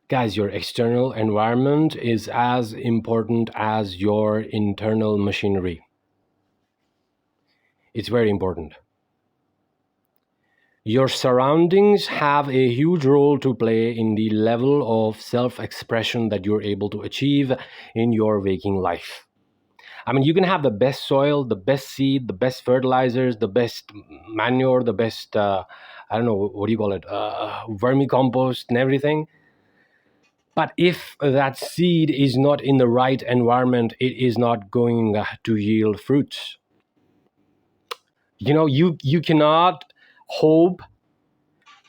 Guys, your external environment is as important as your internal machinery. It's very important. Your surroundings have a huge role to play in the level of self-expression that you're able to achieve in your waking life. I mean, you can have the best soil, the best seed, the best fertilizers, the best manure, the best, I don't know, what do you call it, vermicompost and everything. But if that seed is not in the right environment, it is not going to yield fruits. You cannot hope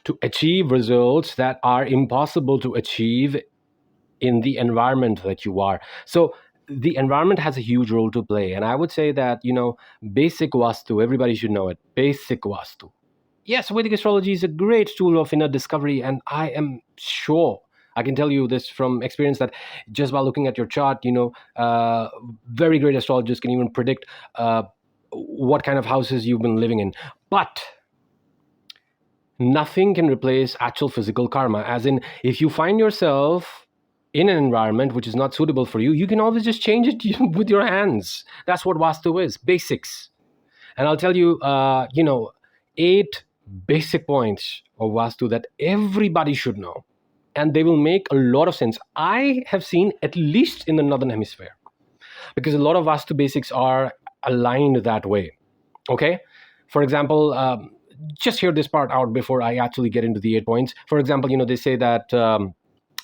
to achieve results that are impossible to achieve in the environment that you are. So the environment has a huge role to play. And I would say that, basic Vastu, everybody should know it. Basic Vastu. Yes, Vedic astrology is a great tool of inner discovery. And I am sure, I can tell you this from experience, that just by looking at your chart, very great astrologers can even predict what kind of houses you've been living in. But nothing can replace actual physical karma. As in, if you find yourself in an environment which is not suitable for you, you can always just change it with your hands. That's what Vastu is, basics. And I'll tell you, 8 basic points of Vastu that everybody should know. And they will make a lot of sense. I have seen, at least in the Northern Hemisphere, because a lot of Vastu basics are aligned that way. Okay? For example, just hear this part out before I actually get into the 8 points. For example, they say that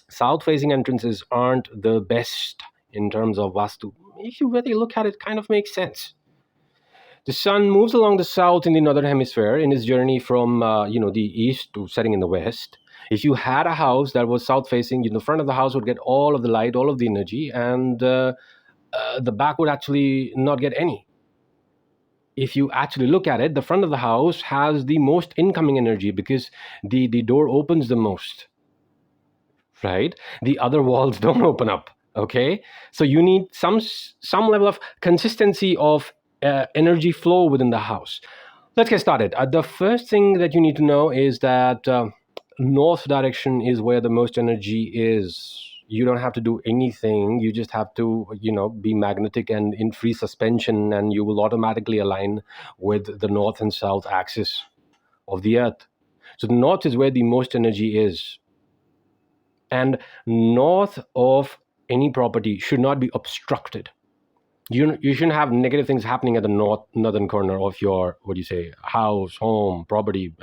south-facing entrances aren't the best in terms of Vastu. If you really look at it, it kind of makes sense. The sun moves along the south in the northern hemisphere in its journey from the east to setting in the west. If you had a house that was south-facing, the front of the house would get all of the light, all of the energy, and the back would actually not get any. If you actually look at it, the front of the house has the most incoming energy because the door opens the most, right? The other walls don't open up, okay? So you need some level of consistency of energy flow within the house. Let's get started. The first thing that you need to know is that north direction is where the most energy is. You don't have to do anything. You just have to, be magnetic and in free suspension, and you will automatically align with the north and south axis of the earth. So the north is where the most energy is. And north of any property should not be obstructed. You shouldn't have negative things happening at the northern corner of your, house, home, property,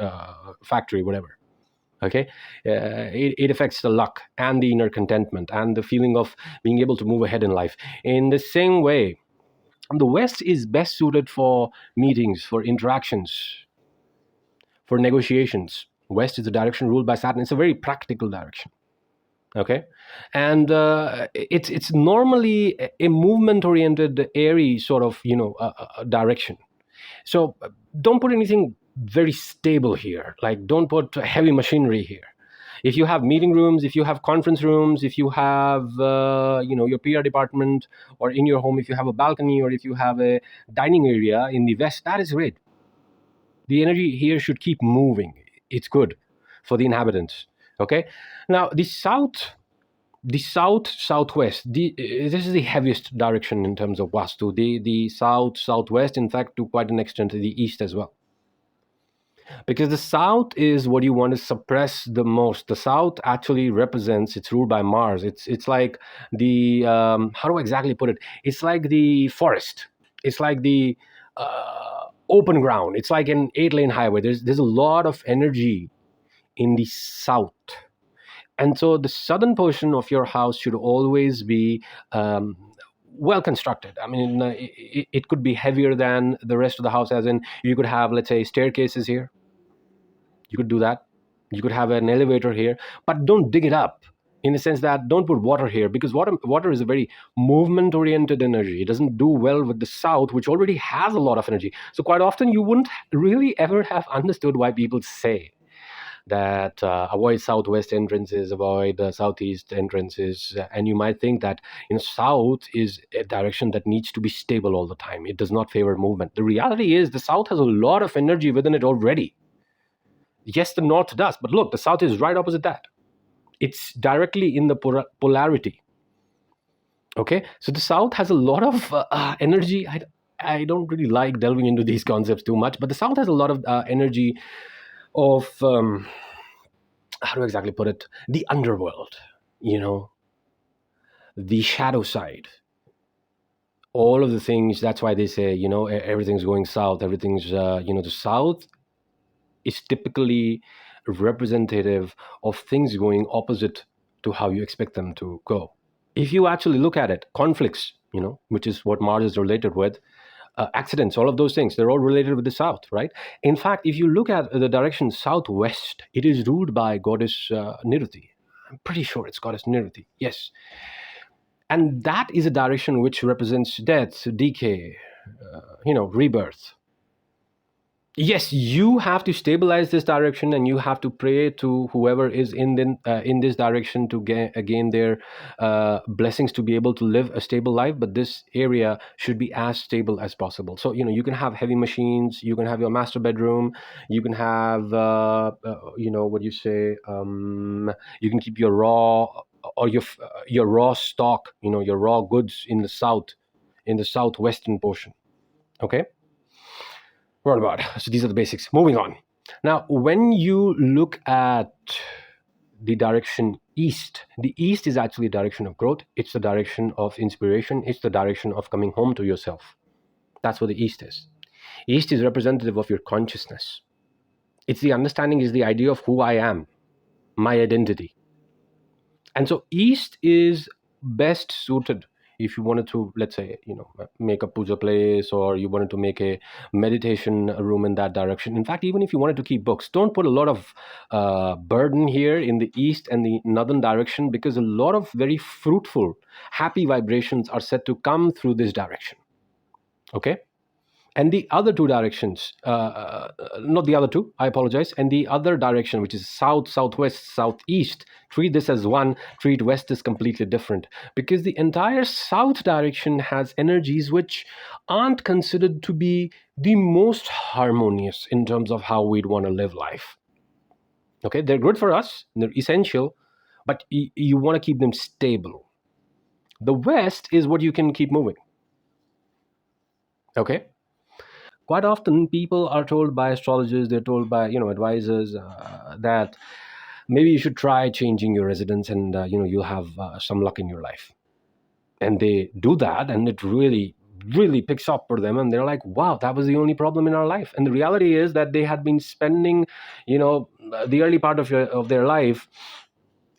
factory, whatever. Okay, it affects the luck and the inner contentment and the feeling of being able to move ahead in life. In the same way, the west is best suited for meetings, for interactions, for negotiations. West is the direction ruled by Saturn. It's a very practical direction. Okay, and it's normally a movement-oriented, airy sort of direction. So don't put anything very stable here. Like, don't put heavy machinery here. If you have meeting rooms, if you have conference rooms, if you have your PR department, or in your home, if you have a balcony, or if you have a dining area in the west, that is great. The energy here should keep moving. It's good for the inhabitants. Okay, now the southwest, this is the heaviest direction in terms of Vastu. The southwest, in fact, to quite an extent, the east as well, because the south is what you want to suppress the most. The south actually represents, it's ruled by Mars. It's like the how do I exactly put it? It's like the forest. It's like the open ground. It's like an 8-lane highway. There's a lot of energy in the south. And so the southern portion of your house should always be well constructed. I mean, it could be heavier than the rest of the house, as in you could have, let's say, staircases here. You could do that. You could have an elevator here, but don't dig it up, in the sense that don't put water here, because water is a very movement-oriented energy. It doesn't do well with the south, which already has a lot of energy. So quite often you wouldn't really ever have understood why people say that avoid southwest entrances, avoid southeast entrances, and you might think that south is a direction that needs to be stable all the time. It does not favor movement. The reality is the south has a lot of energy within it already. Yes, the north does, but look, the south is right opposite that. It's directly in the polarity. Okay, so the south has a lot of energy. I don't really like delving into these concepts too much, but the south has a lot of energy of how do I exactly put it, the underworld, you know, the shadow side, all of the things. That's why they say, everything's going south, everything's the south is typically representative of things going opposite to how you expect them to go. If you actually look at it, conflicts, which is what Mars is related with, accidents, all of those things, they're all related with the south, right? In fact, if you look at the direction southwest, it is ruled by goddess Niruti. I'm pretty sure it's goddess Niruti, yes. And that is a direction which represents death, decay, rebirth. Yes, you have to stabilize this direction, and you have to pray to whoever is in this direction to gain their blessings to be able to live a stable life. But this area should be as stable as possible. So you can have heavy machines, you can have your master bedroom, you can have what you say, you can keep your raw or your raw stock, your raw goods in the southwestern portion. Okay. Roundabout. So these are the basics. Moving on. Now, when you look at the direction east, the east is actually a direction of growth. It's the direction of inspiration. It's the direction of coming home to yourself. That's what the east is. East is representative of your consciousness. It's the understanding, is the idea of who I am, my identity. And so east is best suited if you wanted to, let's say, make a puja place, or you wanted to make a meditation room in that direction. In fact, even if you wanted to keep books, don't put a lot of burden here in the east and the northern direction, because a lot of very fruitful, happy vibrations are set to come through this direction. Okay. And the other two directions, not the other two, I apologize. And the other direction, which is south, southwest, southeast, treat this as one, treat west is completely different. Because the entire south direction has energies which aren't considered to be the most harmonious in terms of how we'd want to live life. Okay, they're good for us, they're essential, but you want to keep them stable. The west is what you can keep moving. Okay. Quite often people are told by astrologers, they're told by advisors that maybe you should try changing your residence, and you'll have some luck in your life. And they do that, and it really picks up for them, and they're like, wow, that was the only problem in our life. And the reality is that they had been spending the early part of their life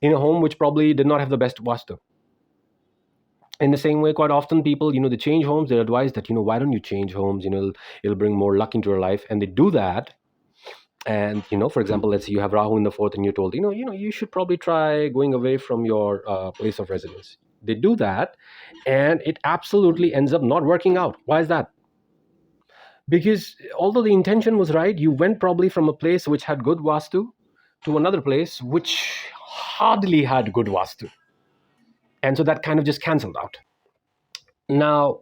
in a home which probably did not have the best vastu. In the same way, quite often people, they change homes, they're advised that, why don't you change homes, it'll bring more luck into your life. And they do that. And, for example, let's say you have Rahu in the fourth, and you're told, you should probably try going away from your place of residence. They do that, and it absolutely ends up not working out. Why is that? Because although the intention was right, you went probably from a place which had good vastu to another place which hardly had good vastu. And so that kind of just canceled out. Now,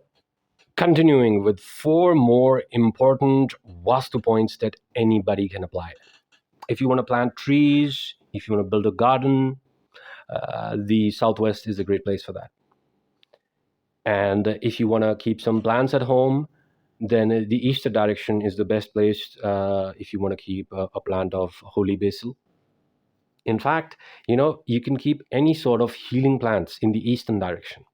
continuing with 4 more important Vastu points that anybody can apply. If you want to plant trees, if you want to build a garden, the southwest is a great place for that. And if you want to keep some plants at home, then the eastern direction is the best place if you want to keep a plant of holy basil. In fact, you can keep any sort of healing plants in the eastern direction.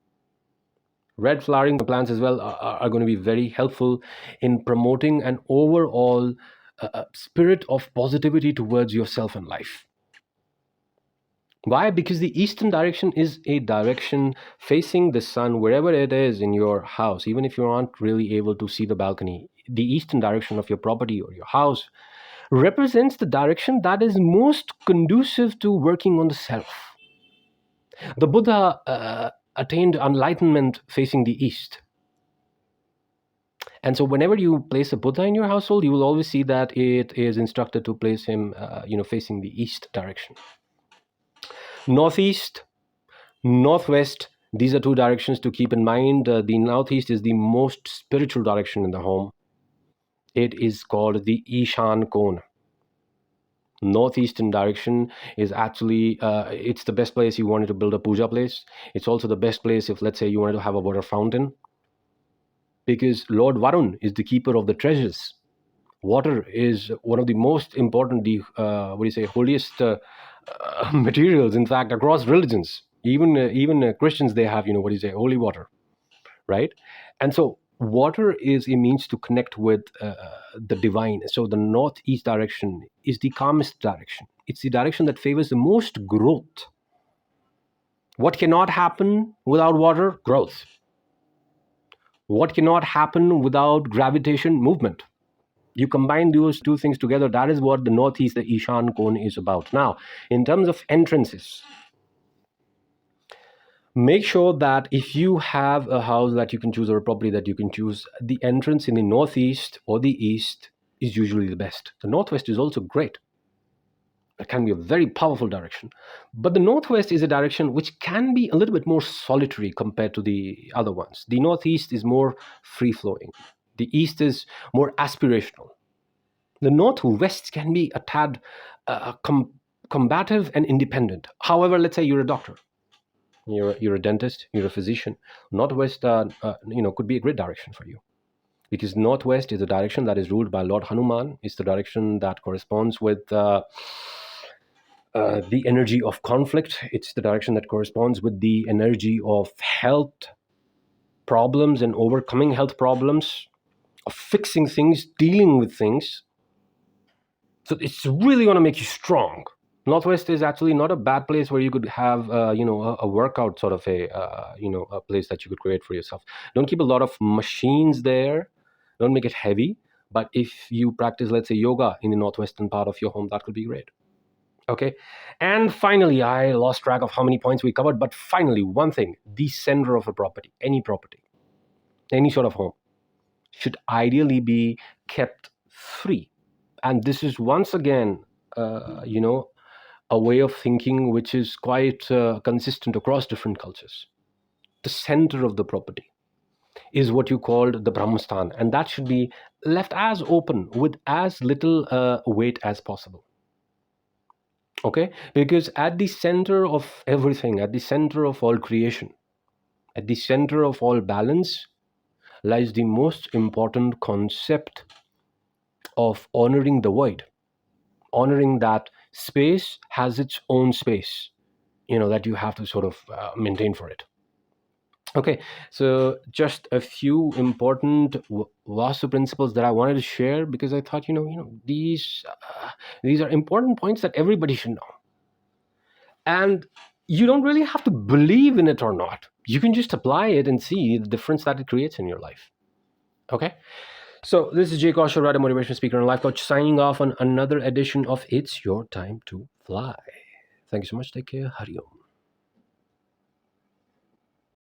Red flowering plants as well are going to be very helpful in promoting an overall spirit of positivity towards yourself and life. Why? Because the eastern direction is a direction facing the sun, wherever it is in your house. Even if you aren't really able to see the balcony, the eastern direction of your property or your house represents the direction that is most conducive to working on the self. The Buddha attained enlightenment facing the east. And so whenever you place a Buddha in your household, you will always see that it is instructed to place him facing the east direction. Northeast, northwest, these are 2 directions to keep in mind. The northeast is the most spiritual direction in the home. It is called the Ishan Kona. Northeastern direction is actually it's the best place you wanted to build a puja place. It's also the best place if, let's say, you wanted to have a water fountain, because Lord Varun is the keeper of the treasures. Water is one of the most important, what do you say, holiest materials, in fact, across religions. Even Christians, they have, what do you say, holy water, right? And so water is a means to connect with the divine. So the northeast direction is the calmest direction. It's the direction that favors the most growth. What cannot happen without water? Growth. What cannot happen without gravitation? Movement. You combine those two things together, that is what the northeast, the Ishan cone, is about. Now, in terms of entrances, make sure that if you have a house that you can choose or a property that you can choose, the entrance in the northeast or the east is usually the best. The northwest is also great. It can be a very powerful direction. But the northwest is a direction which can be a little bit more solitary compared to the other ones. The northeast is more free flowing. The east is more aspirational. The northwest can be a tad combative and independent. However, let's say you're a doctor, you're a dentist, you're a physician. Northwest, could be a great direction for you, because northwest is a direction that is ruled by Lord Hanuman. It's the direction that corresponds with the energy of conflict. It's the direction that corresponds with the energy of health problems and overcoming health problems, of fixing things, dealing with things. So it's really going to make you strong. Northwest is actually not a bad place where you could have, a workout sort of a place that you could create for yourself. Don't keep a lot of machines there. Don't make it heavy. But if you practice, let's say, yoga in the northwestern part of your home, that could be great. Okay. And finally, I lost track of how many points we covered. But finally, one thing, the center of a property, any sort of home, should ideally be kept free. And this is once again, a way of thinking which is quite consistent across different cultures. The center of the property is what you called the Brahmastan, and that should be left as open with as little weight as possible. Okay? Because at the center of everything, at the center of all creation, at the center of all balance, lies the most important concept of honoring the void, honoring that space has its own space, that you have to sort of maintain for it. Okay, so just a few important Vastu principles that I wanted to share, because I thought, these are important points that everybody should know. And you don't really have to believe in it or not. You can just apply it and see the difference that it creates in your life. Okay? So this is Jay Kaushal, writer, motivation speaker, and life coach, signing off on another edition of It's Your Time to Fly. Thank you so much. Take care. Hari Om.